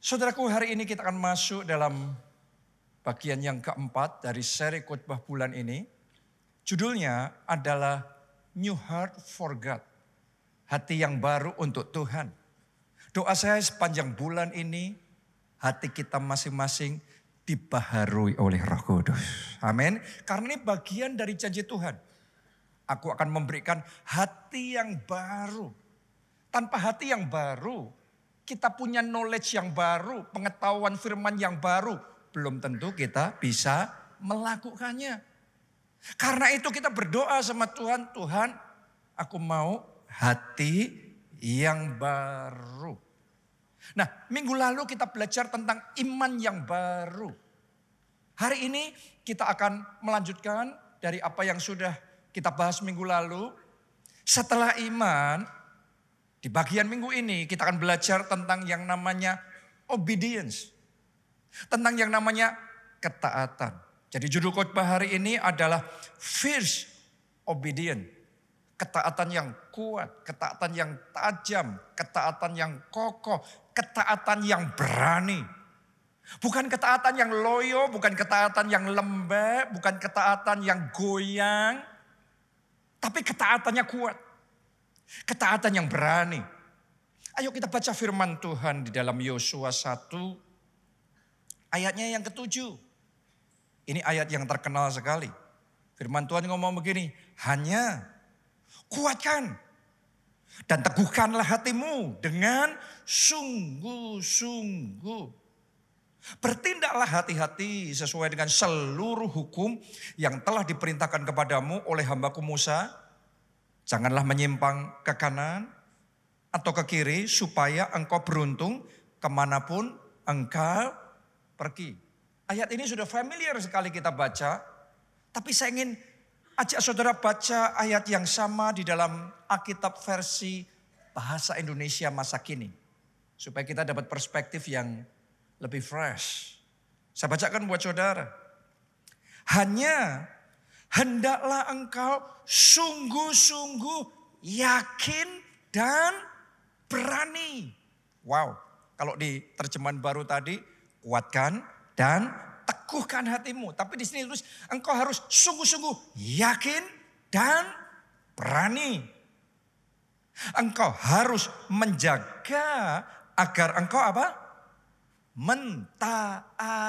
Saudaraku, hari ini kita akan masuk dalam bagian yang keempat dari seri khotbah bulan ini. Judulnya adalah New Heart for God. Hati yang baru untuk Tuhan. Doa saya sepanjang bulan ini, hati kita masing-masing dibaharui oleh Roh Kudus. Amin. Karena ini bagian dari janji Tuhan. Aku akan memberikan hati yang baru. Tanpa hati yang baru, kita punya knowledge yang baru, pengetahuan firman yang baru. Belum tentu kita bisa melakukannya. Karena itu kita berdoa sama Tuhan, Tuhan aku mau hati yang baru. Nah, minggu lalu kita belajar tentang iman yang baru. Hari ini kita akan melanjutkan dari apa yang sudah kita bahas minggu lalu. Setelah iman, di bagian minggu ini kita akan belajar tentang yang namanya obedience. Tentang yang namanya ketaatan. Jadi judul khotbah hari ini adalah fierce obedience. Ketaatan yang kuat, ketaatan yang tajam, ketaatan yang kokoh, ketaatan yang berani. Bukan ketaatan yang loyo, bukan ketaatan yang lembek, bukan ketaatan yang goyang. Tapi ketaatannya kuat. Ketaatan yang berani. Ayo kita baca firman Tuhan di dalam Yosua 1 ayatnya yang ke-7. Ini ayat yang terkenal sekali. Firman Tuhan ngomong begini, hanya kuatkan dan teguhkanlah hatimu dengan sungguh-sungguh. Bertindaklah hati-hati sesuai dengan seluruh hukum yang telah diperintahkan kepadamu oleh hambaku Musa. Janganlah menyimpang ke kanan atau ke kiri supaya engkau beruntung kemanapun engkau pergi. Ayat ini sudah familiar sekali kita baca. Tapi saya ingin ajak saudara baca ayat yang sama di dalam Alkitab versi bahasa Indonesia masa kini. Supaya kita dapat perspektif yang lebih fresh. Saya bacakan buat saudara. Hanya hendaklah engkau sungguh-sungguh yakin dan berani. Wow, kalau di terjemahan baru tadi, kuatkan dan teguhkan hatimu. Tapi di sini tulis engkau harus sungguh-sungguh yakin dan berani. Engkau harus menjaga agar engkau apa? Mentaati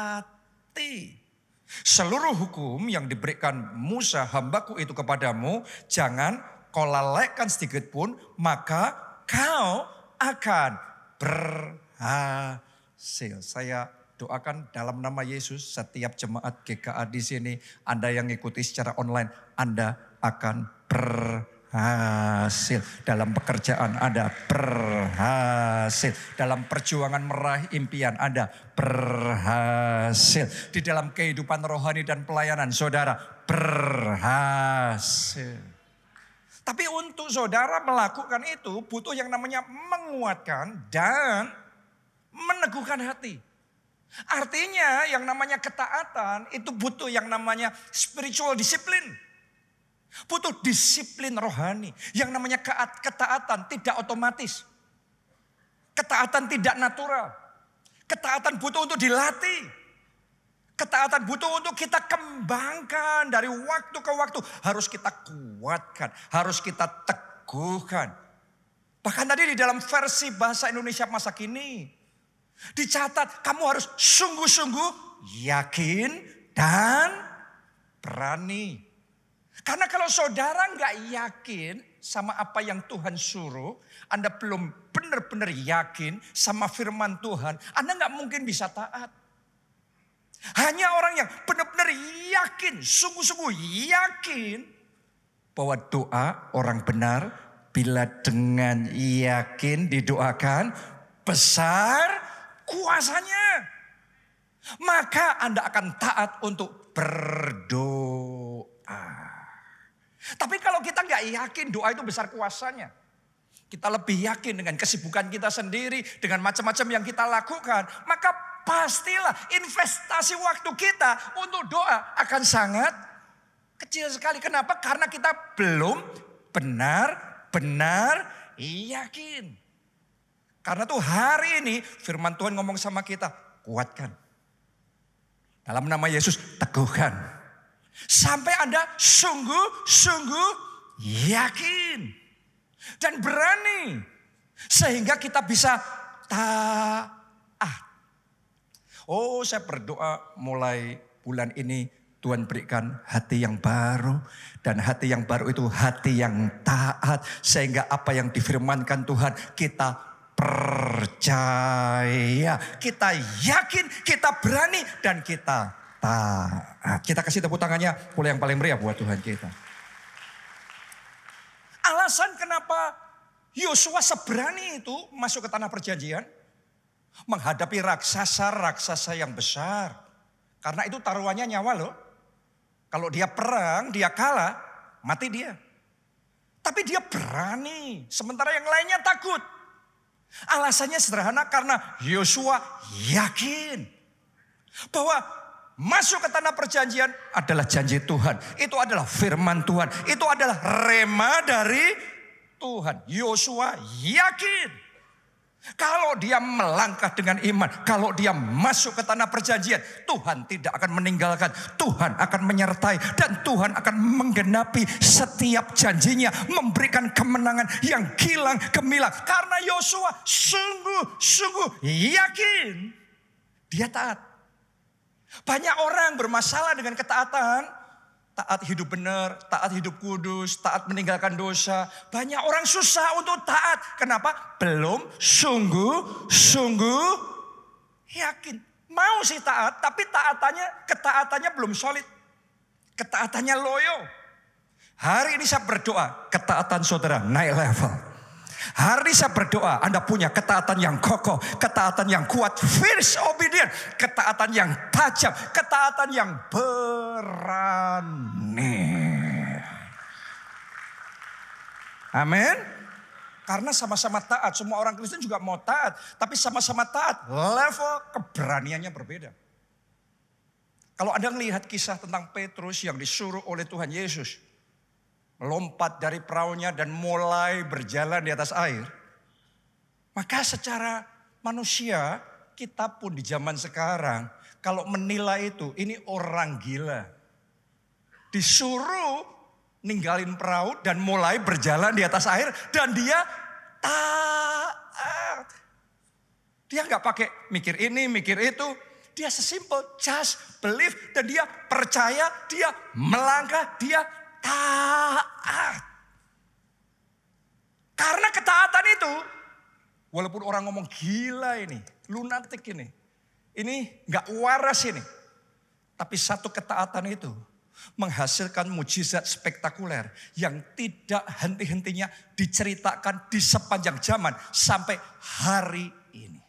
seluruh hukum yang diberikan Musa hambaku itu kepadamu. Jangan kau lalaikan sedikit pun, maka kau akan berhasil. Saya doakan dalam nama Yesus setiap jemaat GKA di sini, Anda yang ikuti secara online, Anda akan berhasil. Dalam pekerjaan Anda berhasil. Dalam perjuangan meraih impian Anda berhasil. Di dalam kehidupan rohani dan pelayanan saudara berhasil. Tapi untuk saudara melakukan itu butuh yang namanya menguatkan dan meneguhkan hati. Artinya yang namanya ketaatan itu butuh yang namanya spiritual discipline. Butuh disiplin rohani. Yang namanya ketaatan tidak otomatis. Ketaatan tidak natural. Ketaatan butuh untuk dilatih. Ketaatan butuh untuk kita kembangkan dari waktu ke waktu. Harus kita kuatkan. Harus kita teguhkan. Bahkan tadi di dalam versi bahasa Indonesia masa kini. Dicatat kamu harus sungguh-sungguh yakin dan berani. Karena kalau saudara nggak yakin sama apa yang Tuhan suruh, Anda belum benar-benar yakin sama firman Tuhan, Anda nggak mungkin bisa taat. Hanya orang yang benar-benar yakin, sungguh-sungguh yakin bahwa doa orang benar bila dengan yakin didoakan besar kuasanya. Maka Anda akan taat untuk berdoa. Tapi kalau kita nggak yakin doa itu besar kuasanya. Kita lebih yakin dengan kesibukan kita sendiri. Dengan macam-macam yang kita lakukan. Maka pastilah investasi waktu kita untuk doa akan sangat kecil sekali. Kenapa? Karena kita belum benar-benar yakin. Karena tuh hari ini firman Tuhan ngomong sama kita, kuatkan. Dalam nama Yesus, teguhkan. Sampai Anda sungguh-sungguh yakin dan berani. Sehingga kita bisa taat. Oh, saya berdoa mulai bulan ini Tuhan berikan hati yang baru. Dan hati yang baru itu hati yang taat. Sehingga apa yang difirmankan Tuhan kita percaya. Kita yakin, kita berani, dan kita taat. Kita kasih tepuk tangannya boleh yang paling meriah buat Tuhan kita. Alasan kenapa Yosua seberani itu masuk ke tanah perjanjian. Menghadapi raksasa-raksasa yang besar. Karena itu taruhannya nyawa loh. Kalau dia perang, dia kalah, mati dia. Tapi dia berani, sementara yang lainnya takut. Alasannya sederhana karena Yosua yakin bahwa masuk ke tanah perjanjian adalah janji Tuhan. Itu adalah firman Tuhan. Itu adalah rema dari Tuhan. Yosua yakin. Kalau dia melangkah dengan iman, kalau dia masuk ke tanah perjanjian, Tuhan tidak akan meninggalkan, Tuhan akan menyertai, dan Tuhan akan menggenapi setiap janjinya, memberikan kemenangan yang gilang gemilang. Karena Yosua sungguh-sungguh yakin, dia taat. Banyak orang bermasalah dengan ketaatan. Taat hidup benar, taat hidup kudus, taat meninggalkan dosa. Banyak orang susah untuk taat. Kenapa? Belum sungguh-sungguh yakin. Mau sih taat, tapi ketaatannya belum solid. Ketaatannya loyo. Hari ini saya berdoa, ketaatan saudara naik level. Hari ini saya berdoa, Anda punya ketaatan yang kokoh, ketaatan yang kuat, fierce obedient, ketaatan yang tajam, ketaatan yang berani. Amin. Karena sama-sama taat, semua orang Kristen juga mau taat, tapi sama-sama taat, level keberaniannya berbeda. Kalau Anda melihat kisah tentang Petrus yang disuruh oleh Tuhan Yesus melompat dari perahunya dan mulai berjalan di atas air. Maka secara manusia, kita pun di zaman sekarang, kalau menilai itu, ini orang gila. Disuruh ninggalin perahu dan mulai berjalan di atas air. Dan dia taat. Dia gak pakai mikir ini, mikir itu. Dia sesimpel, just believe. Dan dia percaya, dia melangkah, dia taat. Karena ketaatan itu, walaupun orang ngomong gila ini, lunatik ini gak waras ini. Tapi satu ketaatan itu menghasilkan mujizat spektakuler yang tidak henti-hentinya diceritakan di sepanjang zaman sampai hari ini.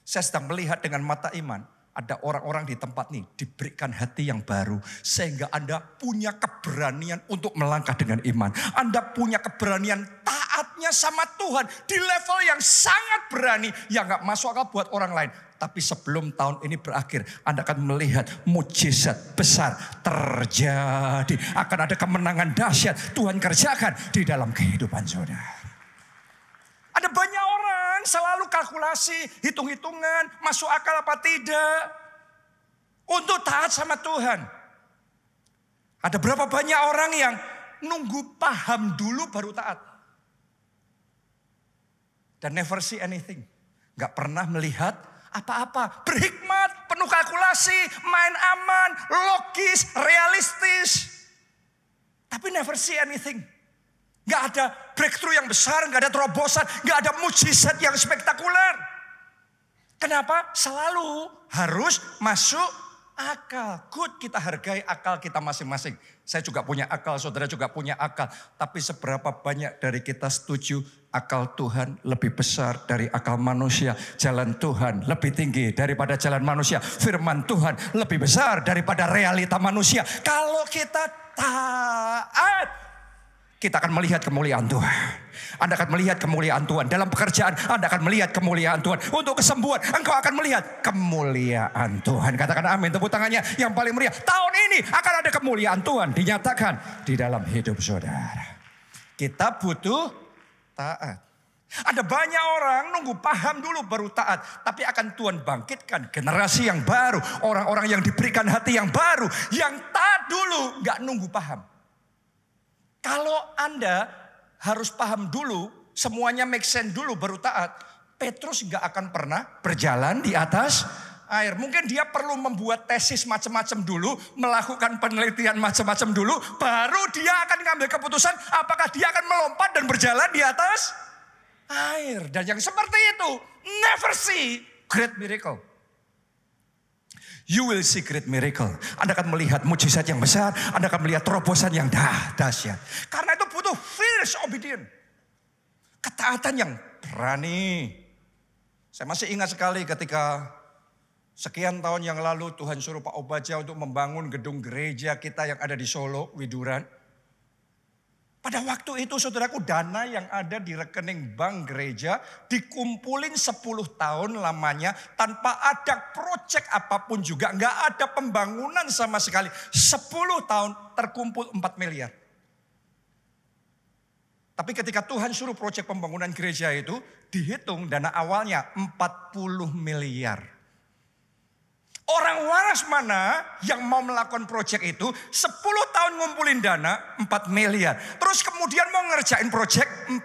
Saya sedang melihat dengan mata iman. Ada orang-orang di tempat ini diberikan hati yang baru. Sehingga Anda punya keberanian untuk melangkah dengan iman. Anda punya keberanian taatnya sama Tuhan. Di level yang sangat berani. Yang gak masuk akal buat orang lain. Tapi sebelum tahun ini berakhir, Anda akan melihat mujizat besar terjadi. Akan ada kemenangan dahsyat Tuhan kerjakan di dalam kehidupan saudara. Ada banyak orang selalu kalkulasi, hitung-hitungan, masuk akal apa tidak. Untuk taat sama Tuhan. Ada berapa banyak orang yang nunggu paham dulu baru taat. Dan never see anything. Gak pernah melihat apa-apa. Berhikmat, penuh kalkulasi, main aman, logis, realistis. Tapi never see anything. Gak ada breakthrough yang besar, gak ada terobosan, gak ada mujizat yang spektakuler. Kenapa? Selalu harus masuk akal. Good, kita hargai akal kita masing-masing. Saya juga punya akal, saudara juga punya akal. Tapi seberapa banyak dari kita setuju akal Tuhan lebih besar dari akal manusia. Jalan Tuhan lebih tinggi daripada jalan manusia. Firman Tuhan lebih besar daripada realita manusia. Kalau kita taat, kita akan melihat kemuliaan Tuhan. Anda akan melihat kemuliaan Tuhan. Dalam pekerjaan Anda akan melihat kemuliaan Tuhan. Untuk kesembuhan engkau akan melihat kemuliaan Tuhan. Katakan amin. Tepuk tangannya yang paling meriah. Tahun ini akan ada kemuliaan Tuhan dinyatakan di dalam hidup saudara. Kita butuh taat. Ada banyak orang nunggu paham dulu baru taat. Tapi akan Tuhan bangkitkan generasi yang baru. Orang-orang yang diberikan hati yang baru. Yang taat dulu, gak nunggu paham. Kalau Anda harus paham dulu, semuanya make sense dulu baru taat. Petrus gak akan pernah berjalan di atas air. Mungkin dia perlu membuat tesis macam-macam dulu. Melakukan penelitian macam-macam dulu. Baru dia akan ngambil keputusan apakah dia akan melompat dan berjalan di atas air. Dan yang seperti itu never see great miracle. You will see great miracle. Anda akan melihat mujizat yang besar. Anda akan melihat terobosan yang dahsyat. Karena itu butuh fierce obedience. Ketaatan yang berani. Saya masih ingat sekali ketika sekian tahun yang lalu Tuhan suruh Pak Obaja untuk membangun gedung gereja kita yang ada di Solo, Widuran. Pada waktu itu saudaraku, dana yang ada di rekening bank gereja dikumpulin 10 tahun lamanya tanpa ada proyek apapun juga. Nggak ada pembangunan sama sekali. 10 tahun terkumpul 4 miliar. Tapi ketika Tuhan suruh proyek pembangunan gereja itu, dihitung dana awalnya 40 miliar. Orang waras mana yang mau melakukan proyek itu 10 tahun ngumpulin dana 4 miliar. Terus kemudian mau ngerjain proyek 40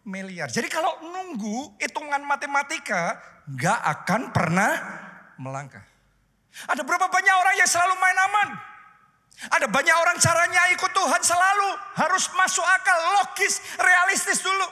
miliar. Jadi kalau nunggu hitungan matematika gak akan pernah melangkah. Ada berapa banyak orang yang selalu main aman. Ada banyak orang caranya ikut Tuhan selalu harus masuk akal, logis, realistis dulu.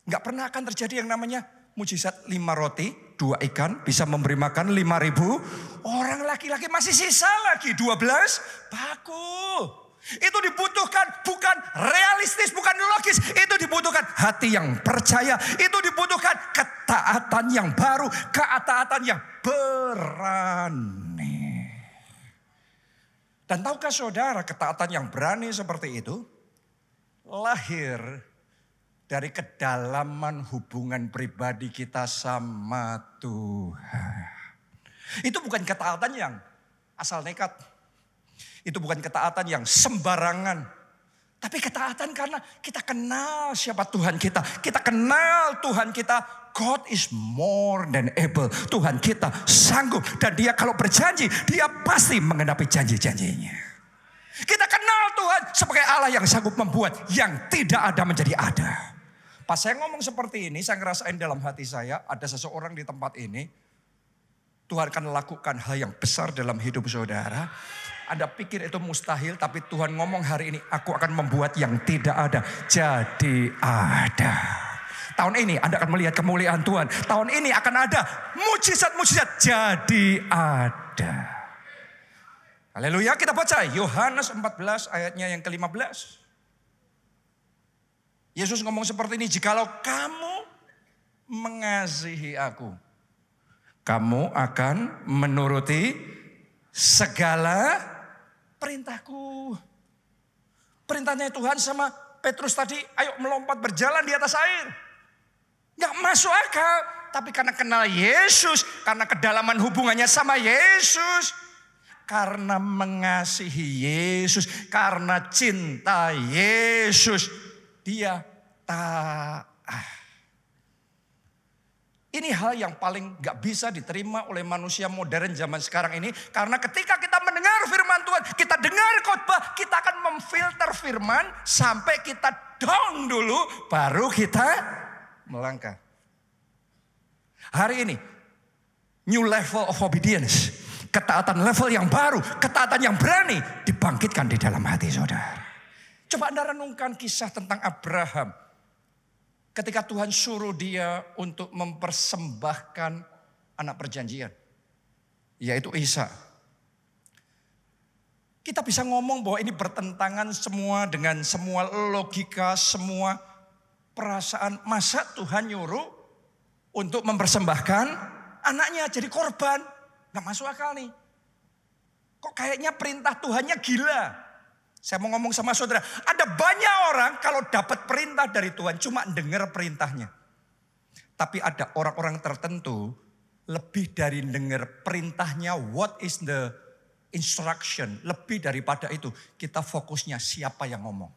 Gak pernah akan terjadi yang namanya mujizat 5 roti, 2 ikan bisa memberi makan 5.000 orang, laki-laki masih sisa lagi 12 paku. Itu dibutuhkan bukan realistis, bukan logis. Itu dibutuhkan hati yang percaya. Itu dibutuhkan ketaatan yang baru, ketaatan yang berani. Dan tahukah saudara, ketaatan yang berani seperti itu lahir dari kedalaman hubungan pribadi kita sama Tuhan. Itu bukan ketaatan yang asal nekat. Itu bukan ketaatan yang sembarangan. Tapi ketaatan karena kita kenal siapa Tuhan kita. Kita kenal Tuhan kita. God is more than able. Tuhan kita sanggup. Dan dia kalau berjanji, dia pasti mengenapi janji-janjinya. Kita kenal Tuhan sebagai Allah yang sanggup membuat yang tidak ada menjadi ada. Pas saya ngomong seperti ini, saya ngerasain dalam hati saya, ada seseorang di tempat ini, Tuhan akan lakukan hal yang besar dalam hidup saudara. Anda pikir itu mustahil, tapi Tuhan ngomong hari ini, aku akan membuat yang tidak ada jadi ada. Tahun ini Anda akan melihat kemuliaan Tuhan. Tahun ini akan ada mujizat-mujizat jadi ada. Haleluya, kita baca Yohanes 14 ayatnya yang ke-15. Yesus ngomong seperti ini, jikalau kamu mengasihi aku, kamu akan menuruti segala perintahku. Perintahnya Tuhan sama Petrus tadi, ayo melompat berjalan di atas air. Gak masuk akal, tapi karena kenal Yesus, karena kedalaman hubungannya sama Yesus, karena mengasihi Yesus, karena cinta Yesus, dia taat. Ini hal yang paling gak bisa diterima oleh manusia modern zaman sekarang ini. Karena ketika kita mendengar firman Tuhan, kita dengar khotbah, kita akan memfilter firman sampai kita down dulu, baru kita melangkah. Hari ini, new level of obedience. Ketaatan level yang baru, ketaatan yang berani dibangkitkan di dalam hati saudara. Coba Anda renungkan kisah tentang Abraham. Ketika Tuhan suruh dia untuk mempersembahkan anak perjanjian. Yaitu Ishak. Kita bisa ngomong bahwa ini bertentangan semua dengan semua logika, semua perasaan. Masa Tuhan nyuruh untuk mempersembahkan anaknya jadi korban? Gak masuk akal nih. Kok kayaknya perintah Tuhannya gila. Saya mau ngomong sama saudara, ada banyak orang kalau dapat perintah dari Tuhan cuma dengar perintahnya. Tapi ada orang-orang tertentu lebih dari dengar perintahnya, what is the instruction. Lebih daripada itu, kita fokusnya siapa yang ngomong.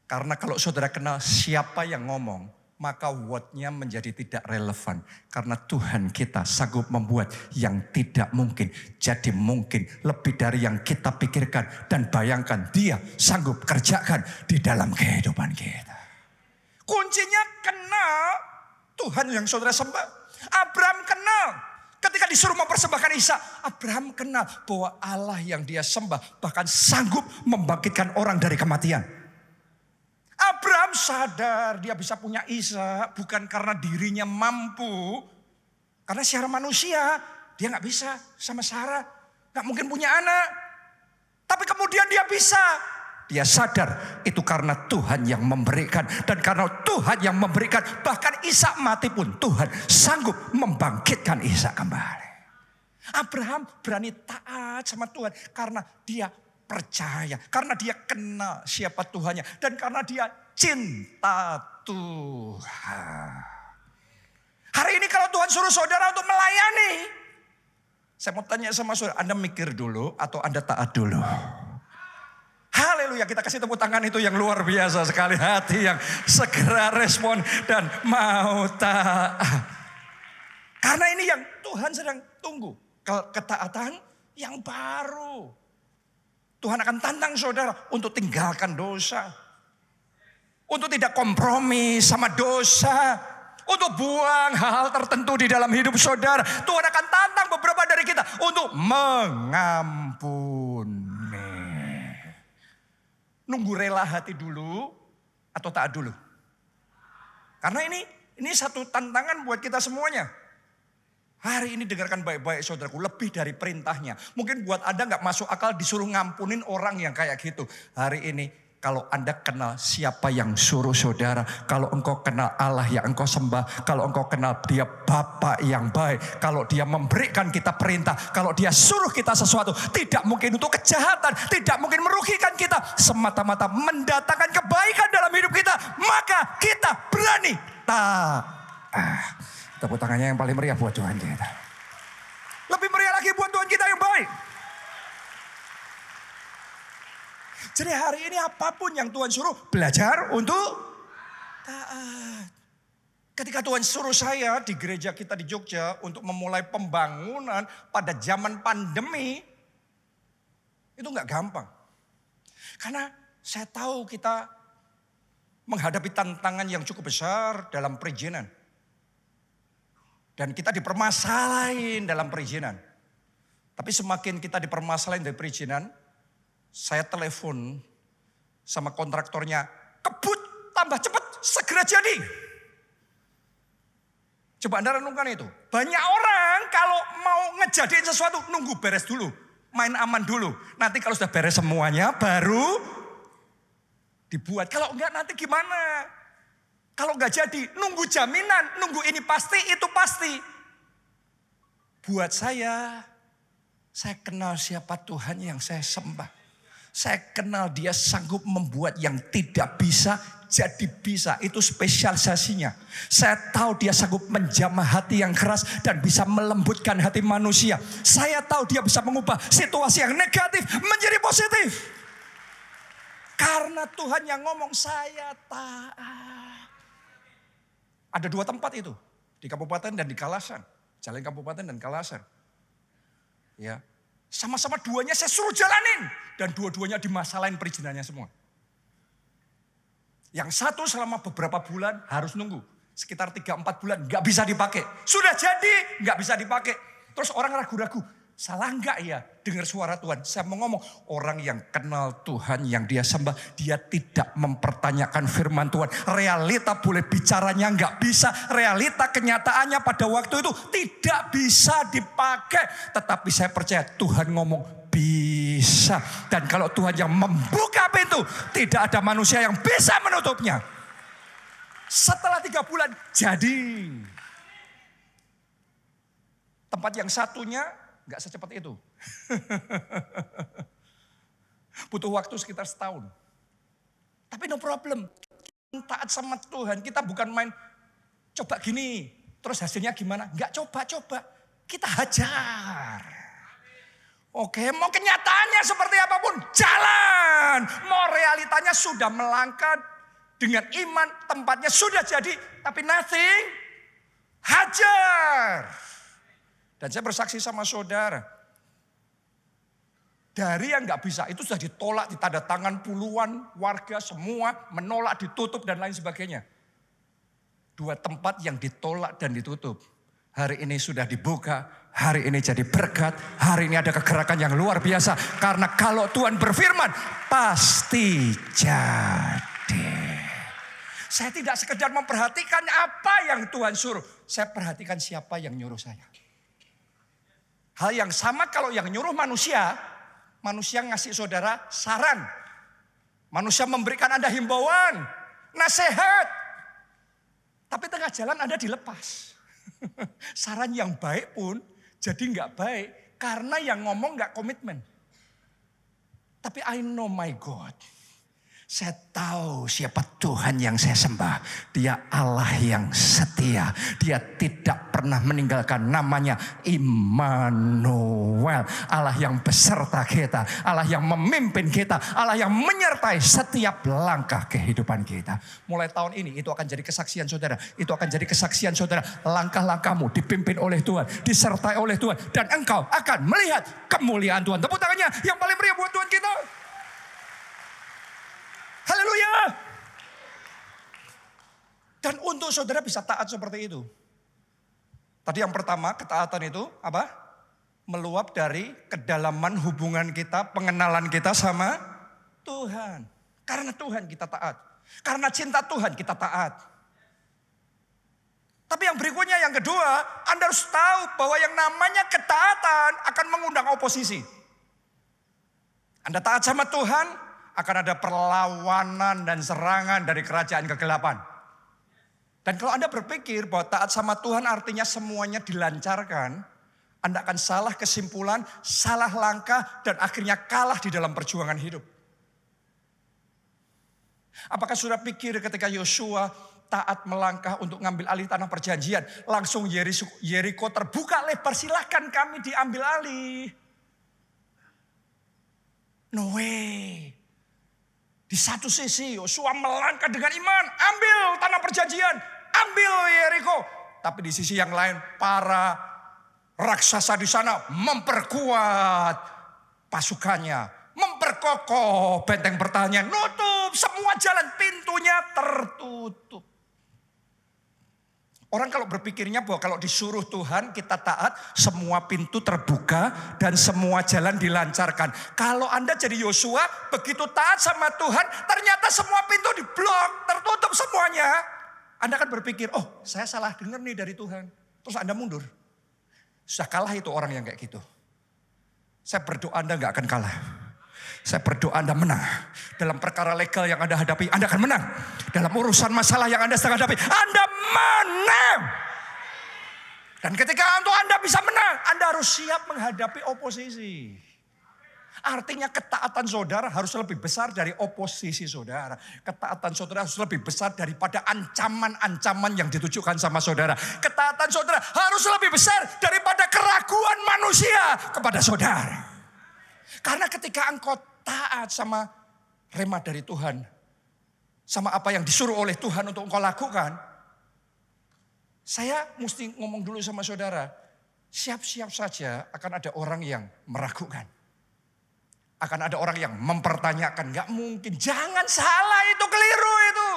Karena kalau saudara kenal siapa yang ngomong, maka word-nya menjadi tidak relevan. Karena Tuhan kita sanggup membuat yang tidak mungkin jadi mungkin. Lebih dari yang kita pikirkan dan bayangkan. Dia sanggup kerjakan di dalam kehidupan kita. Kuncinya kenal Tuhan yang saudara sembah. Abraham kenal. Ketika disuruh mempersembahkan Ishak, Abraham kenal bahwa Allah yang dia sembah bahkan sanggup membangkitkan orang dari kematian. Abraham sadar dia bisa punya Ishak bukan karena dirinya mampu. Karena secara manusia dia gak bisa sama Sarah. Gak mungkin punya anak. Tapi kemudian dia bisa. Dia sadar itu karena Tuhan yang memberikan. Dan karena Tuhan yang memberikan bahkan Ishak mati pun Tuhan sanggup membangkitkan Ishak kembali. Abraham berani taat sama Tuhan karena dia percaya, karena dia kenal siapa Tuhannya, dan karena dia cinta Tuhan. Hari ini kalau Tuhan suruh saudara untuk melayani, saya mau tanya sama saudara, Anda mikir dulu atau Anda taat dulu? Haleluya, kita kasih tepuk tangan itu yang luar biasa sekali. Hati yang segera respon dan mau taat. Karena ini yang Tuhan sedang tunggu, ketaatan yang baru. Tuhan akan tantang saudara untuk tinggalkan dosa. Untuk tidak kompromi sama dosa. Untuk buang hal-hal tertentu di dalam hidup saudara. Tuhan akan tantang beberapa dari kita untuk mengampuni. Nunggu rela hati dulu atau taat dulu? Karena ini satu tantangan buat kita semuanya. Hari ini dengarkan baik-baik saudaraku, lebih dari perintahnya. Mungkin buat Anda gak masuk akal disuruh ngampunin orang yang kayak gitu. Hari ini kalau Anda kenal siapa yang suruh saudara. Kalau engkau kenal Allah yang engkau sembah. Kalau engkau kenal dia Bapa yang baik. Kalau dia memberikan kita perintah. Kalau dia suruh kita sesuatu. Tidak mungkin untuk kejahatan. Tidak mungkin merugikan kita. Semata-mata mendatangkan kebaikan dalam hidup kita. Maka kita berani taat. Tepuk tangannya yang paling meriah buat Tuhan kita. Lebih meriah lagi buat Tuhan kita yang baik. Jadi hari ini apapun yang Tuhan suruh, belajar untuk taat. Ketika Tuhan suruh saya di gereja kita di Jogja untuk memulai pembangunan pada zaman pandemi, itu gak gampang. Karena saya tahu kita menghadapi tantangan yang cukup besar dalam perizinan. Dan kita dipermasalahin dalam perizinan. Tapi semakin kita dipermasalahin dari perizinan, saya telepon sama kontraktornya, kebut tambah cepat, segera jadi. Coba Anda renungkan itu. Banyak orang kalau mau ngejadiin sesuatu nunggu beres dulu. Main aman dulu. Nanti kalau sudah beres semuanya baru dibuat. Kalau enggak nanti gimana? Kalau enggak jadi, nunggu jaminan, nunggu ini pasti, itu pasti. Buat saya kenal siapa Tuhan yang saya sembah. Saya kenal dia sanggup membuat yang tidak bisa jadi bisa. Itu spesialisasinya. Saya tahu dia sanggup menjamah hati yang keras dan bisa melembutkan hati manusia. Saya tahu dia bisa mengubah situasi yang negatif menjadi positif. Karena Tuhan yang ngomong saya taat. Ada 2 tempat itu, di Kabupaten dan di Kalasan. Jalan Kabupaten dan Kalasan. Ya, sama-sama duanya saya suruh jalanin. Dan dua-duanya dimasalahin perizinannya semua. Yang satu selama beberapa bulan harus nunggu. Sekitar 3-4 bulan gak bisa dipakai. Sudah jadi gak bisa dipakai. Terus orang ragu-ragu. Salah enggak ya dengar suara Tuhan? Saya mau ngomong, orang yang kenal Tuhan yang dia sembah, dia tidak mempertanyakan firman Tuhan. Realita boleh bicaranya enggak bisa, realita kenyataannya pada waktu itu tidak bisa dipakai. Tetapi saya percaya Tuhan ngomong bisa. Dan kalau Tuhan yang membuka pintu, tidak ada manusia yang bisa menutupnya. Setelah 3 bulan jadi. Tempat yang satunya gak secepat itu. Butuh waktu sekitar setahun. Tapi no problem. Taat sama Tuhan. Kita bukan main coba gini. Terus hasilnya gimana? Gak coba-coba. Kita hajar. Oke, mau kenyataannya seperti apapun. Jalan. Mau realitanya sudah melangkah dengan iman tempatnya sudah jadi, tapi nothing, hajar. Dan saya bersaksi sama saudara, dari yang nggak bisa itu sudah ditolak, ditanda tangan puluhan warga semua menolak, ditutup dan lain sebagainya. 2 tempat yang ditolak dan ditutup. Hari ini sudah dibuka, hari ini jadi berkat, hari ini ada kegerakan yang luar biasa. Karena kalau Tuhan berfirman, pasti jadi. Saya tidak sekedar memperhatikan apa yang Tuhan suruh, saya perhatikan siapa yang nyuruh saya. Hal yang sama kalau yang nyuruh manusia, manusia ngasih saudara saran. Manusia memberikan Anda himbauan, nasihat. Tapi tengah jalan Anda dilepas. Saran yang baik pun jadi nggak baik karena yang ngomong nggak komitmen. Tapi I know my God. Saya tahu siapa Tuhan yang saya sembah. Dia Allah yang setia. Dia tidak pernah meninggalkan, namanya Immanuel. Allah yang beserta kita. Allah yang memimpin kita. Allah yang menyertai setiap langkah kehidupan kita. Mulai tahun ini itu akan jadi kesaksian saudara. Itu akan jadi kesaksian saudara. Langkah-langkahmu dipimpin oleh Tuhan. Disertai oleh Tuhan. Dan engkau akan melihat kemuliaan Tuhan. Tepuk tangannya yang paling meriah buat Tuhan kita. Haleluya. Dan untuk saudara bisa taat seperti itu. Tadi yang pertama, ketaatan itu apa? Meluap dari kedalaman hubungan kita, pengenalan kita sama Tuhan. Karena Tuhan kita taat. Karena cinta Tuhan kita taat. Tapi yang berikutnya, yang kedua, Anda harus tahu bahwa yang namanya ketaatan akan mengundang oposisi. Anda taat sama Tuhan, akan ada perlawanan dan serangan dari kerajaan kegelapan. Dan kalau Anda berpikir bahwa taat sama Tuhan artinya semuanya dilancarkan, Anda akan salah kesimpulan, salah langkah, dan akhirnya kalah di dalam perjuangan hidup. Apakah sudah pikir ketika Yosua taat melangkah untuk ngambil alih tanah perjanjian, langsung Yeriko terbuka lebar, silakan kami diambil alih. No way. Di satu sisi Yosua melangkah dengan iman, ambil tanah perjanjian, ambil Yeriko. Tapi di sisi yang lain para raksasa di sana memperkuat pasukannya, memperkokoh benteng pertahanan, nutup semua jalan, pintunya tertutup. Orang kalau berpikirnya bahwa kalau disuruh Tuhan kita taat, semua pintu terbuka dan semua jalan dilancarkan. Kalau Anda jadi Yosua, begitu taat sama Tuhan, ternyata semua pintu diblok, tertutup semuanya. Anda kan berpikir, oh saya salah dengar nih dari Tuhan. Terus Anda mundur. Sudah kalah itu orang yang kayak gitu. Saya berdoa Anda gak akan kalah. Saya berdoa Anda menang. Dalam perkara legal yang Anda hadapi, Anda akan menang. Dalam urusan masalah yang Anda sedang hadapi, Anda menang. Dan ketika untuk Anda bisa menang, Anda harus siap menghadapi oposisi. Artinya ketaatan saudara harus lebih besar dari oposisi saudara. Ketaatan saudara harus lebih besar daripada ancaman-ancaman yang ditujukan sama saudara. Ketaatan saudara harus lebih besar daripada keraguan manusia kepada saudara. Karena ketika engkau taat sama rema dari Tuhan, sama apa yang disuruh oleh Tuhan untuk engkau lakukan, saya mesti ngomong dulu sama saudara, siap-siap saja akan ada orang yang meragukan. Akan ada orang yang mempertanyakan, gak mungkin, jangan salah, itu keliru itu.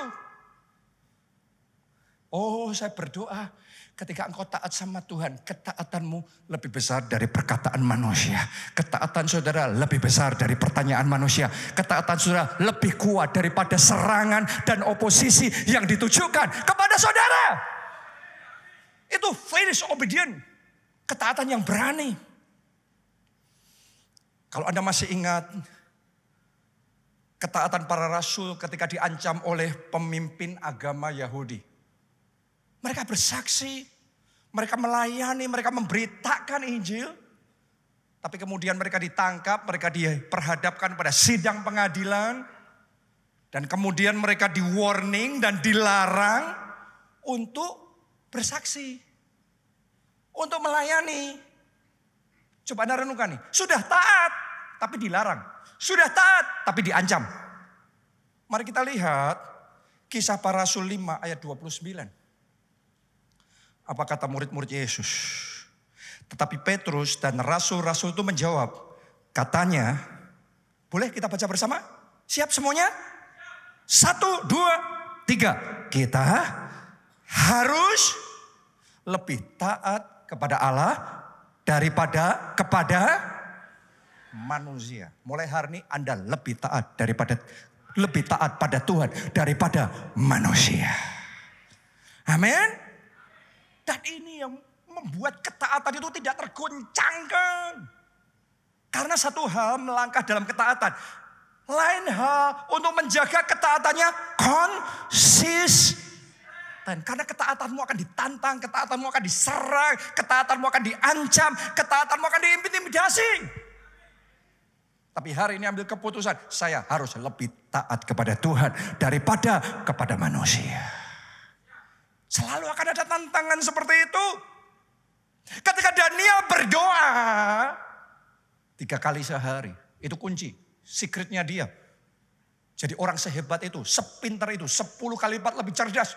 Oh, saya berdoa ketika engkau taat sama Tuhan, ketaatanmu lebih besar dari perkataan manusia. Ketaatan saudara lebih besar dari pertanyaan manusia. Ketaatan saudara lebih kuat daripada serangan dan oposisi yang ditujukan kepada saudara. Itu fierce obedient. Ketaatan yang berani. Kalau Anda masih ingat ketaatan para rasul ketika diancam oleh pemimpin agama Yahudi. Mereka bersaksi, mereka melayani, mereka memberitakan Injil. Tapi kemudian mereka ditangkap, mereka diperhadapkan pada sidang pengadilan. Dan kemudian mereka di warning dan dilarang untuk bersaksi. Untuk melayani. Coba Anda renungkan nih, sudah taat tapi dilarang. Sudah taat tapi diancam. Mari kita lihat Kisah Para Rasul 5 ayat 29. Apa kata murid-murid Yesus? Tetapi Petrus dan rasul-rasul itu menjawab. Katanya, boleh kita baca bersama? Siap semuanya? 1, 2, 3. Kita harus lebih taat kepada Allah daripada kepada manusia. Mulai hari ini Anda lebih taat pada Tuhan daripada manusia. Amin. Dan ini yang membuat ketaatan itu tidak tergoncangkan. Karena satu hal melangkah dalam ketaatan. Lain hal untuk menjaga ketaatannya konsisten. Karena ketaatanmu akan ditantang, ketaatanmu akan diserang, ketaatanmu akan diancam, ketaatanmu akan diintimidasi. Tapi hari ini ambil keputusan, saya harus lebih taat kepada Tuhan daripada kepada manusia. Selalu akan ada tantangan seperti itu. Ketika Daniel berdoa 3 kali sehari, itu kunci, secretnya dia. Jadi orang sehebat itu, sepintar itu, 10 kali lipat lebih cerdas,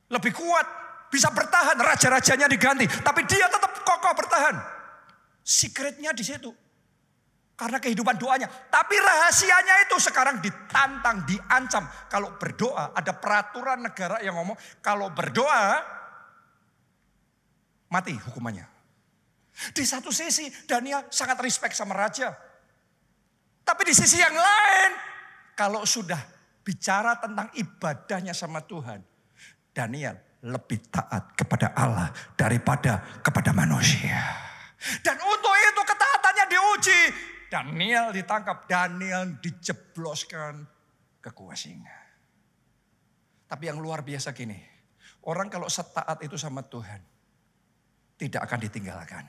lebih kuat, bisa bertahan. Raja-rajanya diganti, tapi dia tetap kokoh bertahan. Secretnya di situ. Karena kehidupan doanya. Tapi rahasianya itu sekarang ditantang, diancam. Kalau berdoa, ada peraturan negara yang ngomong, kalau berdoa, mati hukumannya. Di satu sisi Daniel sangat respect sama raja. Tapi di sisi yang lain, kalau sudah bicara tentang ibadahnya sama Tuhan, Daniel lebih taat kepada Allah daripada kepada manusia. Dan untuk itu ketaatannya diuji. Daniel ditangkap, Daniel dijebloskan ke gua singa. Tapi yang luar biasa gini, orang kalau setaat itu sama Tuhan, tidak akan ditinggalkan.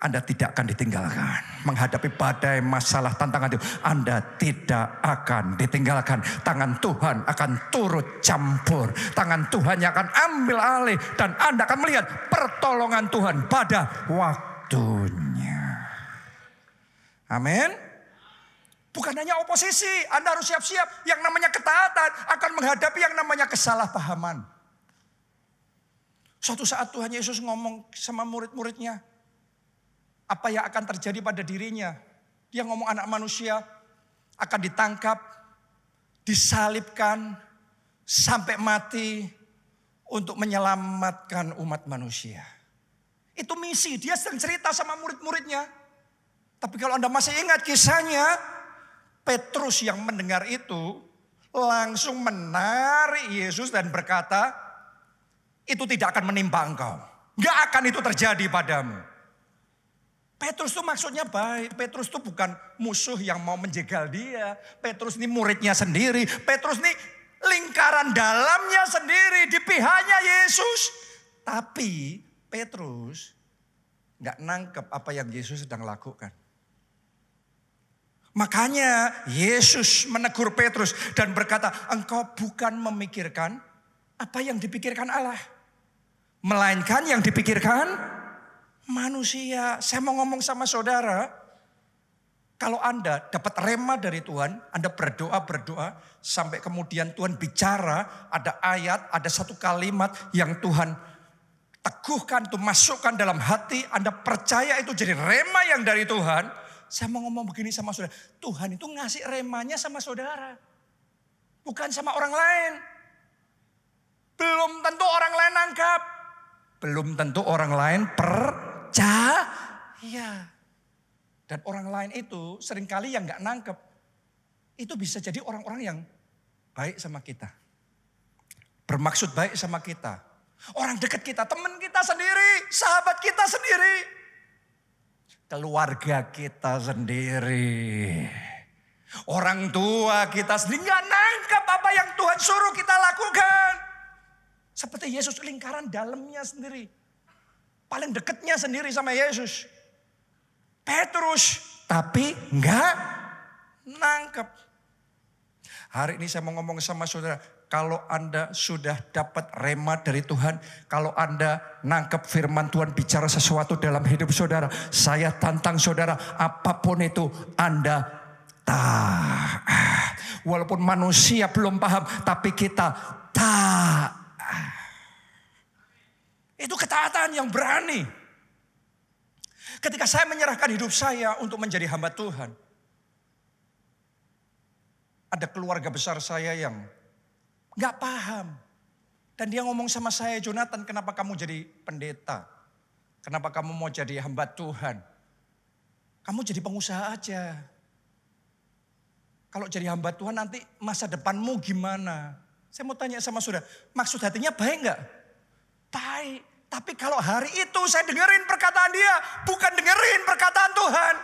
Anda tidak akan ditinggalkan. Menghadapi badai, masalah, tantangan itu, Anda tidak akan ditinggalkan. Tangan Tuhan akan turut campur. Tangan Tuhan yang akan ambil alih. Dan Anda akan melihat pertolongan Tuhan pada waktunya. Amin. Bukan hanya oposisi, Anda harus siap-siap. Yang namanya ketaatan akan menghadapi yang namanya kesalahpahaman. Suatu saat Tuhan Yesus ngomong sama murid-muridnya, apa yang akan terjadi pada dirinya. Dia ngomong anak manusia akan ditangkap, disalibkan, sampai mati untuk menyelamatkan umat manusia. Itu misi, dia sering cerita sama murid-muridnya. Tapi kalau Anda masih ingat kisahnya, Petrus yang mendengar itu langsung menarik Yesus dan berkata, itu tidak akan menimpa engkau. Gak akan itu terjadi padamu. Petrus itu maksudnya baik. Petrus itu bukan musuh yang mau menjegal dia. Petrus ini muridnya sendiri. Petrus ini lingkaran dalamnya sendiri. Di pihaknya Yesus. Tapi Petrus gak nangkep apa yang Yesus sedang lakukan. Makanya Yesus menegur Petrus dan berkata, engkau bukan memikirkan apa yang dipikirkan Allah. Melainkan yang dipikirkan manusia. Saya mau ngomong sama saudara, kalau Anda dapat rema dari Tuhan, Anda berdoa sampai kemudian Tuhan bicara, ada ayat, ada satu kalimat yang Tuhan teguhkan, itu masukkan dalam hati, Anda percaya itu jadi rema yang dari Tuhan. Saya mau ngomong begini sama saudara, Tuhan itu ngasih remanya sama saudara, bukan sama orang lain. Belum tentu orang lain nangkap, belum tentu orang lain percaya. Dan orang lain itu seringkali yang gak nangkep, itu bisa jadi orang-orang yang baik sama kita, bermaksud baik sama kita, orang dekat kita, teman kita sendiri, sahabat kita sendiri, keluarga kita sendiri, orang tua kita sendiri gak nangkep apa yang Tuhan suruh kita lakukan. Seperti Yesus, lingkaran dalamnya sendiri, paling dekatnya sendiri sama Yesus. Petrus, tapi gak nangkep. Hari ini saya mau ngomong sama saudara, kalau Anda sudah dapat rema dari Tuhan, kalau Anda nangkep firman Tuhan bicara sesuatu dalam hidup saudara, saya tantang saudara, apapun itu Anda taat. Walaupun manusia belum paham, tapi kita taat. Itu ketaatan yang berani. Ketika saya menyerahkan hidup saya untuk menjadi hamba Tuhan, ada keluarga besar saya yang gak paham. Dan dia ngomong sama saya, Jonathan, kenapa kamu jadi pendeta? Kenapa kamu mau jadi hamba Tuhan? Kamu jadi pengusaha aja. Kalau jadi hamba Tuhan nanti masa depanmu gimana? Saya mau tanya sama saudara, maksud hatinya baik gak? Baik. Tapi kalau hari itu saya dengerin perkataan dia, bukan dengerin perkataan Tuhan,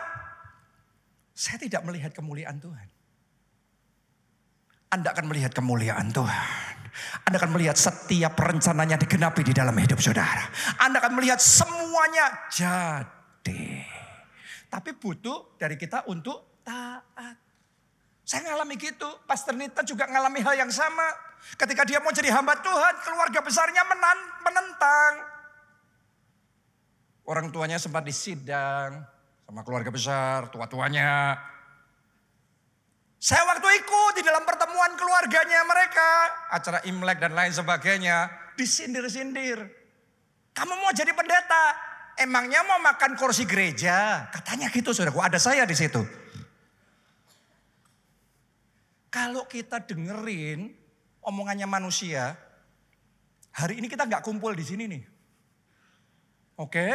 saya tidak melihat kemuliaan Tuhan. Anda akan melihat kemuliaan Tuhan. Anda akan melihat setiap rencananya digenapi di dalam hidup saudara. Anda akan melihat semuanya jadi. Tapi butuh dari kita untuk taat. Saya ngalami gitu. Pastor Nita juga ngalami hal yang sama. Ketika dia mau jadi hamba Tuhan, keluarga besarnya menentang. Orang tuanya sempat disidang sama keluarga besar, tua-tuanya. Saya waktu ikut di dalam pertemuan keluarganya mereka, acara Imlek dan lain sebagainya, disindir-sindir. Kamu mau jadi pendeta, emangnya mau makan kursi gereja? Katanya gitu saudaraku, ada saya di situ. Kalau kita dengerin omongannya manusia, hari ini kita nggak kumpul di sini nih. Oke?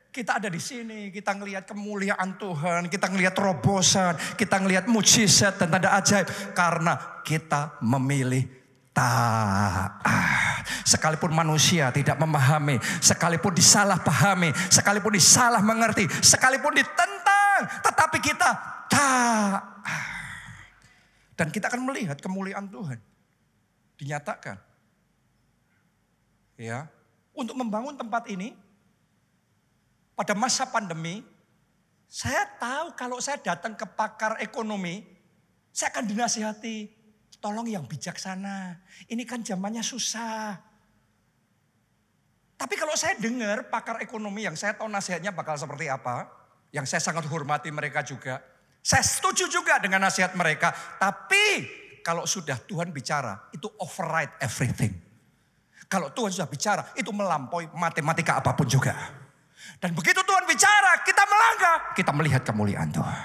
Kita ada di sini, kita ngelihat kemuliaan Tuhan, kita ngelihat terobosan, kita ngelihat mujizat dan tanda ajaib. Karena kita memilih taat. Sekalipun manusia tidak memahami, sekalipun disalahpahami, sekalipun disalah mengerti, sekalipun ditentang, tetapi kita taat. Dan kita akan melihat kemuliaan Tuhan dinyatakan. Ya, untuk membangun tempat ini, pada masa pandemi, saya tahu kalau saya datang ke pakar ekonomi, saya akan dinasihati, tolong yang bijaksana. Ini kan zamannya susah. Tapi kalau saya dengar pakar ekonomi yang saya tahu nasihatnya bakal seperti apa, yang saya sangat hormati mereka juga, saya setuju juga dengan nasihat mereka. Tapi kalau sudah Tuhan bicara, itu override everything. Kalau Tuhan sudah bicara, itu melampaui matematika apapun juga. Dan begitu Tuhan bicara, kita melangkah, kita melihat kemuliaan Tuhan.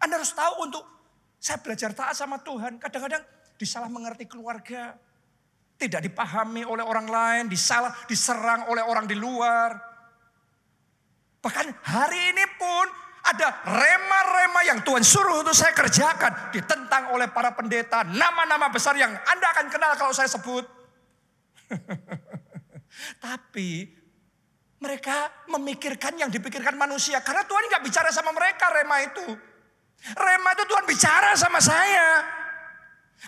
Anda harus tahu untuk saya belajar taat sama Tuhan. Kadang-kadang disalah mengerti keluarga. Tidak dipahami oleh orang lain, diserang oleh orang di luar. Bahkan hari ini pun ada rema-rema yang Tuhan suruh untuk saya kerjakan. Ditentang oleh para pendeta, nama-nama besar yang Anda akan kenal kalau saya sebut. Tapi mereka memikirkan yang dipikirkan manusia. Karena Tuhan gak bicara sama mereka rema itu. Rema itu Tuhan bicara sama saya.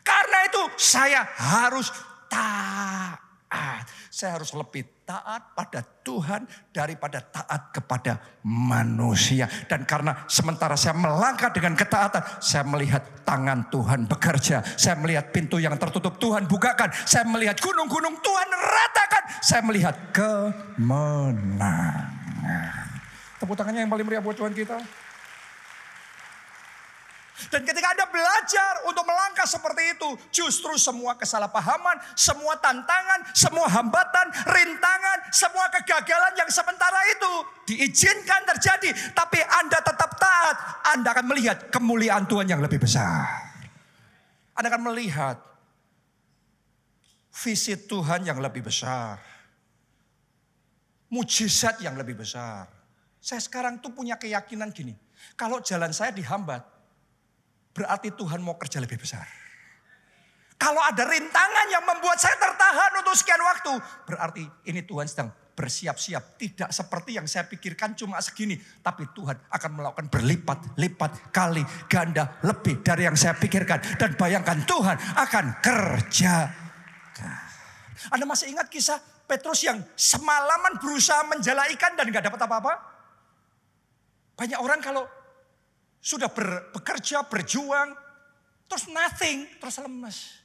Karena itu saya harus taat. Saya harus lebih taat pada Tuhan daripada taat kepada manusia. Dan karena sementara saya melangkah dengan ketaatan, saya melihat tangan Tuhan bekerja. Saya melihat pintu yang tertutup Tuhan bukakan. Saya melihat gunung-gunung Tuhan ratakan. Saya melihat kemenangan. Tepuk tangannya yang paling meriah buat Tuhan kita. Dan ketika Anda belajar untuk melangkah seperti itu, justru semua kesalahpahaman, semua tantangan, semua hambatan, rintangan, semua kegagalan yang sementara itu diizinkan terjadi. Tapi Anda tetap taat, Anda akan melihat kemuliaan Tuhan yang lebih besar. Anda akan melihat visi Tuhan yang lebih besar. Mujizat yang lebih besar. Saya sekarang tuh punya keyakinan gini, kalau jalan saya dihambat, berarti Tuhan mau kerja lebih besar. Kalau ada rintangan yang membuat saya tertahan untuk sekian waktu, berarti ini Tuhan sedang bersiap-siap. Tidak seperti yang saya pikirkan cuma segini, tapi Tuhan akan melakukan berlipat-lipat kali ganda lebih dari yang saya pikirkan. Dan bayangkan Tuhan akan kerja. Anda masih ingat kisah Petrus yang semalaman berusaha menjala ikan dan gak dapat apa-apa? Banyak orang kalau sudah bekerja, berjuang, terus nothing, terus lemes.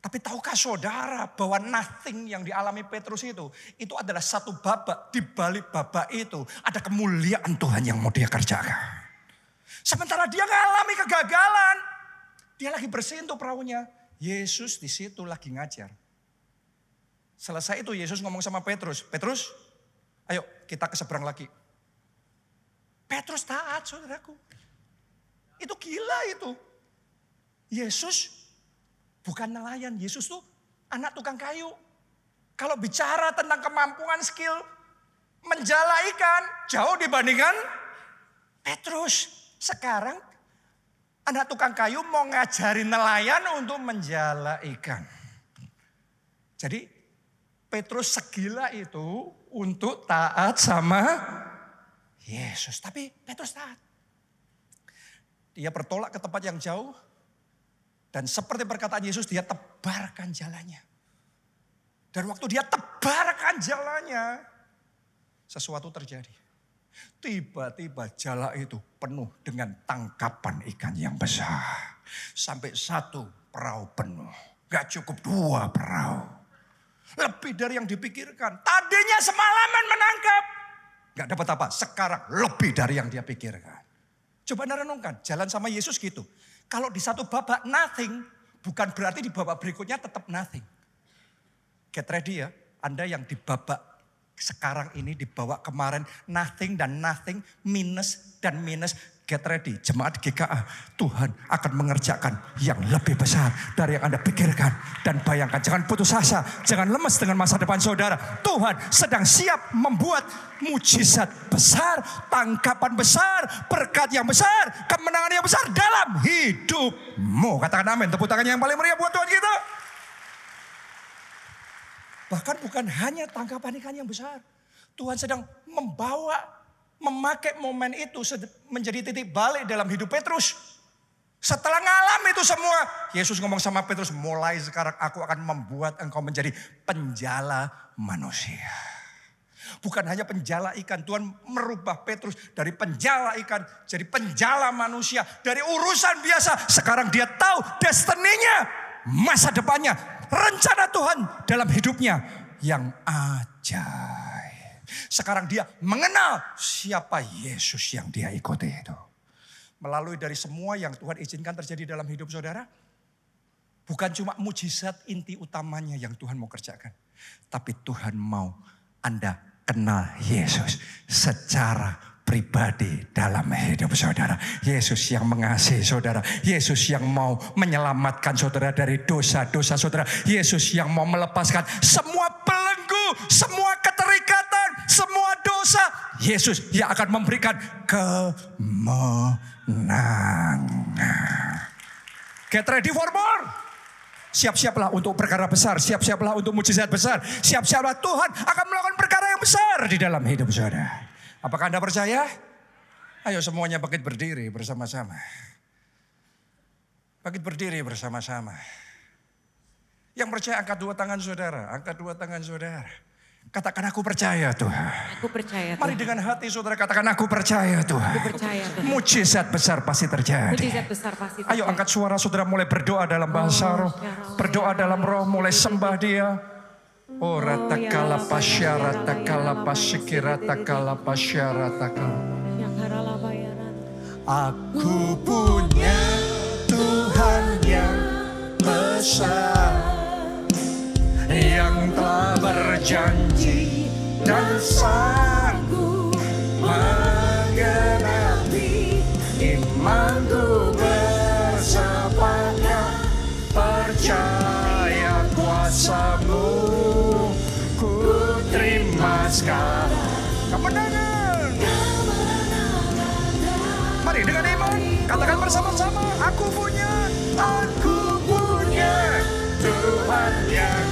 Tapi tahukah saudara bahwa nothing yang dialami Petrus itu adalah satu babak. Di balik babak itu ada kemuliaan Tuhan yang mau dia kerjakan. Sementara dia mengalami kegagalan, Dia lagi bersihin tuh perahunya. Yesus di situ lagi ngajar. Selesai itu Yesus ngomong sama Petrus. Petrus, ayo kita ke seberang lagi. Petrus taat, saudaraku. Itu gila itu. Yesus bukan nelayan. Yesus tuh anak tukang kayu. Kalau bicara tentang kemampuan skill menjala ikan jauh dibandingkan Petrus. Sekarang anak tukang kayu mau ngajarin nelayan untuk menjala ikan. Jadi Petrus segila itu untuk taat sama Yesus. Tapi Petrus taat. Dia bertolak ke tempat yang jauh. Dan seperti perkataan Yesus, dia tebarkan jalannya. Dan waktu dia tebarkan jalannya, sesuatu terjadi. Tiba-tiba jala itu penuh dengan tangkapan ikan yang besar. Sampai 1 perahu penuh. Gak cukup 2 perahu. Lebih dari yang dipikirkan. Tadinya semalaman menangkap. Gak dapat apa, sekarang lebih dari yang dia pikirkan. Coba Anda renungkan, jalan sama Yesus gitu. Kalau di satu babak nothing, bukan berarti di babak berikutnya tetap nothing. Get ready ya, Anda yang di babak sekarang ini, di babak kemarin nothing dan nothing, minus dan minus. Get ready, jemaat GKA, Tuhan akan mengerjakan yang lebih besar dari yang Anda pikirkan dan bayangkan. Jangan putus asa, jangan lemes dengan masa depan saudara. Tuhan sedang siap membuat mujizat besar, tangkapan besar, berkat yang besar, kemenangan yang besar dalam hidupmu. Katakan amin, tepuk tangannya yang paling meriah buat Tuhan kita. Bahkan bukan hanya tangkapan ikan yang besar. Tuhan sedang memakai momen itu menjadi titik balik dalam hidup Petrus. Setelah ngalami itu semua, Yesus ngomong sama Petrus, mulai sekarang aku akan membuat engkau menjadi penjala manusia. Bukan hanya penjala ikan, Tuhan merubah Petrus dari penjala ikan jadi penjala manusia. Dari urusan biasa, sekarang dia tahu destininya, masa depannya, rencana Tuhan dalam hidupnya yang ajaib. Sekarang dia mengenal siapa Yesus yang dia ikuti itu. Melalui dari semua yang Tuhan izinkan terjadi dalam hidup saudara. Bukan cuma mujizat inti utamanya yang Tuhan mau kerjakan. Tapi Tuhan mau Anda kenal Yesus secara pribadi dalam hidup saudara. Yesus yang mengasihi saudara. Yesus yang mau menyelamatkan saudara dari dosa-dosa saudara. Yesus yang mau melepaskan semua belenggu, semua keterikatan, semua dosa. Yesus yang akan memberikan kemenangan. Get ready for more. Siap-siaplah untuk perkara besar. Siap-siaplah untuk mujizat besar. Siap-siaplah Tuhan akan melakukan perkara yang besar di dalam hidup saudara. Apakah Anda percaya? Ayo semuanya bangkit berdiri bersama-sama. Bangkit berdiri bersama-sama. Yang percaya angkat 2 tangan saudara. Angkat 2 tangan saudara. Katakan aku percaya Tuhan. Aku percaya Tuhan. Mari dengan hati saudara katakan aku percaya Tuhan. Aku percaya Tuhan. Mujizat besar pasti terjadi. Mujizat besar pasti terjadi. Ayo angkat suara saudara, mulai berdoa dalam bahasa roh. Berdoa dalam roh, mulai sembah dia. Oh ratakala pasyara takala pasikira takala pasyara takala. Aku punya Tuhan yang besar, yang telah berjanji dan sanggup menggenapi imanku bersepakat percaya kuasa-Mu. Terima sekarang kemenangan. Mari dengan iman katakan bersama-sama, aku punya Tuhan yang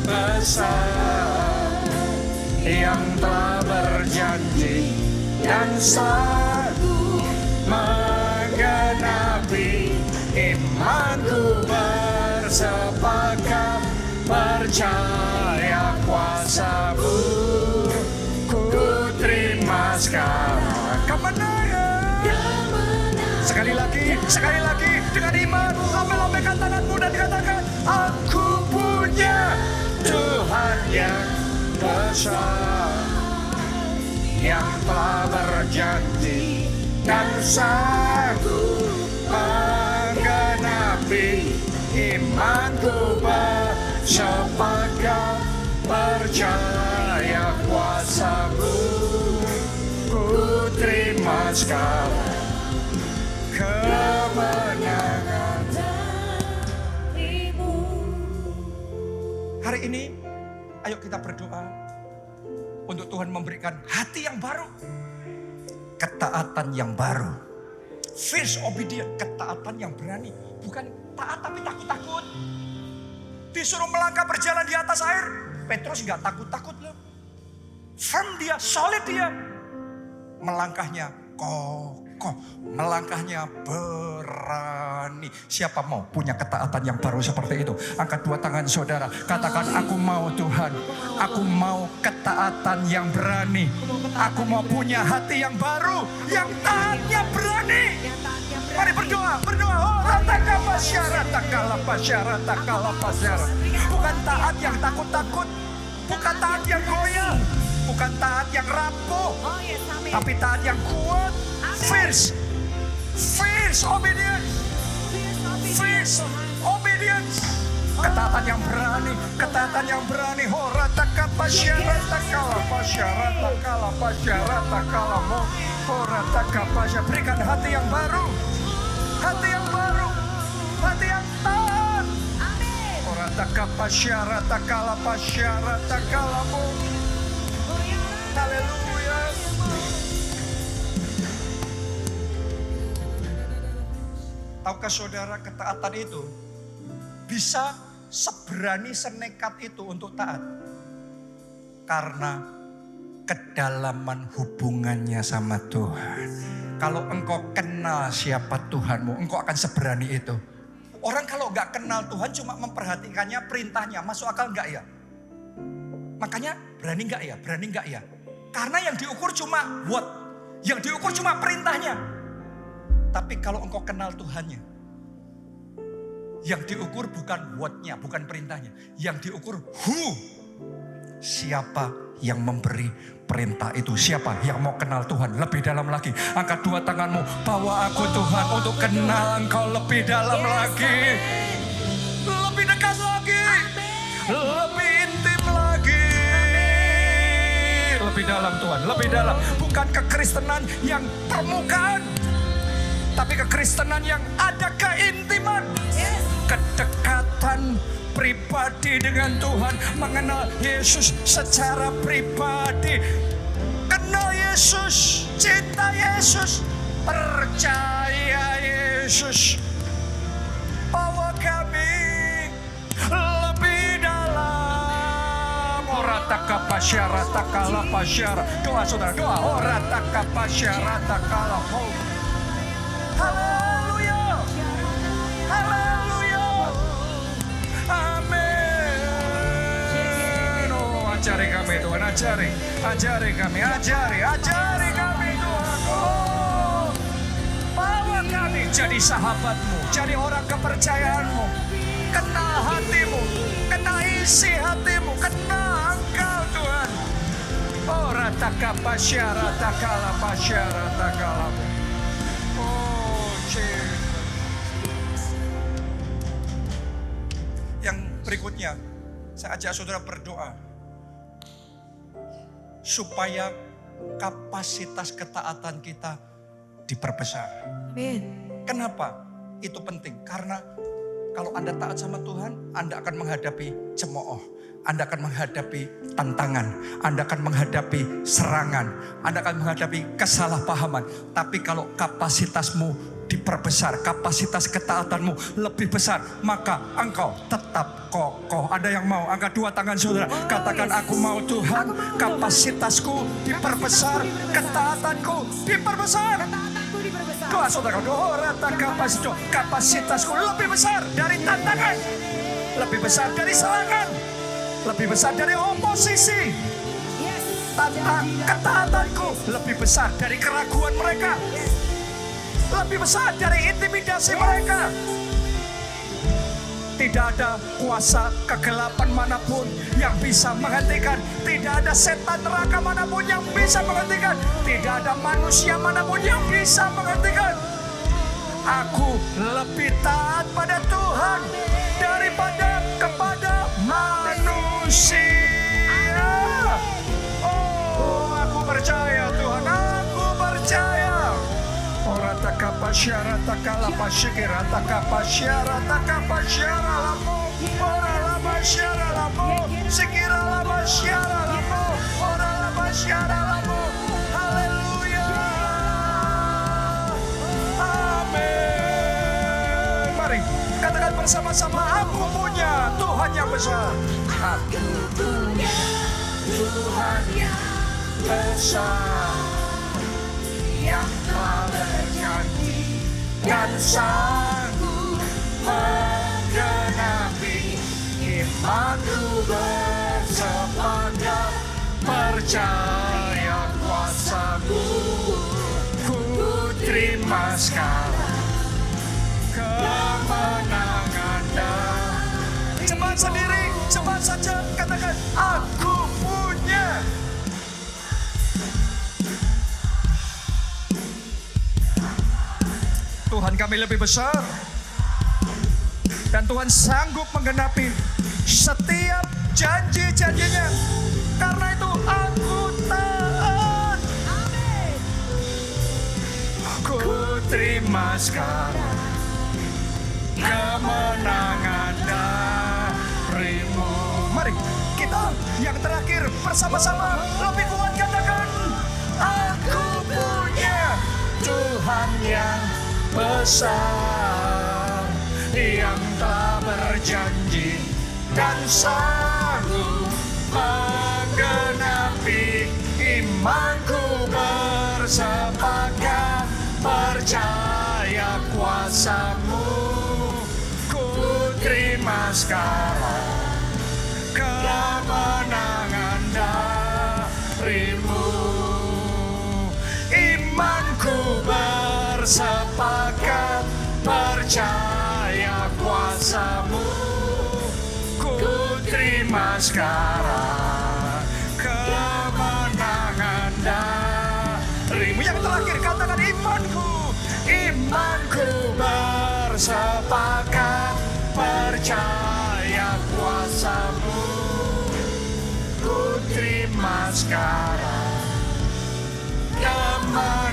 besar, yang telah berjanji dan sanggup menggenapi imanku bersepakat percaya kuasa-Mu. Ku terima sekarang kemenangan. Sekali lagi dengan iman, lambaikan tanganmu dan katakan, aku punya Tuhan yang besar, yang telah berjanji dan sanggup menggenapi imanku bersepakat percaya kuasa-Mu. Ku terima segala kemenangan dari-Mu. Hari ini, ayo kita berdoa untuk Tuhan memberikan hati yang baru, ketaatan yang baru, fierce obedient, ketaatan yang berani. Bukan taat tapi takut-takut. Disuruh melangkah berjalan di atas air, Petrus gak takut-takut loh. Firm dia, solid dia. Melangkahnya kokoh, melangkahnya berani. Siapa mau punya ketaatan yang baru seperti itu? Angkat dua tangan saudara, katakan, aku mau Tuhan. Aku mau ketaatan yang berani. Aku mau punya hati yang baru, yang taatnya berani. Mari berdoa, berdoa. Oh, ratakapa syarat, takalapa syarat, takalapa syarat. Bukan taat yang takut-takut, bukan taat yang goyah, bukan taat yang rapuh, tapi taat yang kuat. Fierce, fierce obedience, fierce obedience. Ketaatan yang berani, ketaatan yang berani. Oh, ratakapa syarat, takalapa syarat, takalapa syarat, takalamo. Oh, ratakapa syarat. Berikan hati yang baru. Hati yang baru, hati yang taat. Amin. Ora takapa syarat takalapa syarat takalamu. Haleluya. Tahukah saudara, ketaatan itu bisa seberani senekat itu untuk taat? Karena kedalaman hubungannya sama Tuhan. Kalau engkau kenal siapa Tuhanmu, engkau akan seberani itu. Orang kalau gak kenal Tuhan cuma memperhatikannya, perintahnya, masuk akal gak ya? Makanya berani gak ya, berani gak ya? Karena yang diukur cuma what, yang diukur cuma perintahnya. Tapi kalau engkau kenal Tuhannya, yang diukur bukan what-nya, bukan perintahnya. Yang diukur who, siapa yang memberi perintah itu, siapa yang mau kenal Tuhan lebih dalam lagi. Angkat dua tanganmu, bawa aku Tuhan untuk kenal Engkau lebih dalam lagi, lebih dekat lagi, lebih intim lagi, lebih dalam Tuhan, lebih dalam. Bukan kekristenan yang permukaan, tapi kekristenan yang ada keintiman, kedekatan pribadi dengan Tuhan, mengenal Yesus secara pribadi, kenal Yesus, cinta Yesus, percaya Yesus. Bawa kami lebih dalam. Orataka pasyarata kala pasyara. Doa saudara, doa. Orataka pasyarata kala. Haleluya. Haleluya. Amin. Oh, ajari kami Tuhan, ajari kami, ajari kami Tuhan. Oh, bawa kami jadi sahabatmu, jadi orang kepercayaanmu, kenal hatimu, kenal isi hatimu, kenal Engkau Tuhan. Oh, rataka pasyara takala pasyara takalamu. Oh, Jesus. Yang berikutnya, saya ajak saudara berdoa supaya kapasitas ketaatan kita diperbesar. Amin. Kenapa? Itu penting. Karena kalau Anda taat sama Tuhan, Anda akan menghadapi cemooh. Anda akan menghadapi tantangan. Anda akan menghadapi serangan. Anda akan menghadapi kesalahpahaman. Tapi kalau kapasitasmu diperbesar, kapasitas ketaatanmu lebih besar, maka engkau tetap kokoh. Ada yang mau? Angkat dua tangan saudara. Katakan, aku mau Tuhan, kapasitasku diperbesar, ketaatanku diperbesar. Doa saudara, doa rata kapasitasku lebih besar dari tantangan, lebih besar dari serangan, lebih besar dari oposisi. Ketaatanku lebih besar dari keraguan mereka, lebih besar dari intimidasi mereka. Tidak ada kuasa kegelapan manapun yang bisa menghentikan. Tidak ada setan neraka manapun yang bisa menghentikan. Tidak ada manusia manapun yang bisa menghentikan. Aku lebih taat pada Tuhan daripada manusia. Oh, aku percaya Tuhan, aku percaya. Ora takapa syara takala pasyikira takapa syara takapa syara lamo. Ora lama syara lamo. Sikira lama syara lamo. Ora lama syara lamo. Haleluya. Amin. Mari katakan bersama-sama, aku punya Tuhan yang besar. Aku punya Tuhan yang besar, yang telah berjanji dan sanggup menggenapi imanku bersepakat percaya kuasa-Mu. Ku terima sekarang kemenangan dan cepat sendiri, cepat saja katakan, aku punya. Tuhan kami lebih besar dan Tuhan sanggup menggenapi setiap janji-janjinya. Karena itu aku taat. Ku terima sekarang kemenangan dari-Mu. Mari kita yang terakhir bersama-sama lebih kuat katakan, aku punya Tuhan yang besar, yang telah berjanji dan sanggup menggenapi imanku bersepakat percaya kuasa-Mu. Ku terima sekarang kemenangan dari-Mu. Imanku bersepakat percaya kuasa-Mu. Ku terima sekarang kemenangan dari-Mu. Yang terakhir katakan, imanku bersepakat percaya kuasa-Mu. Ku terima sekarang kemenangan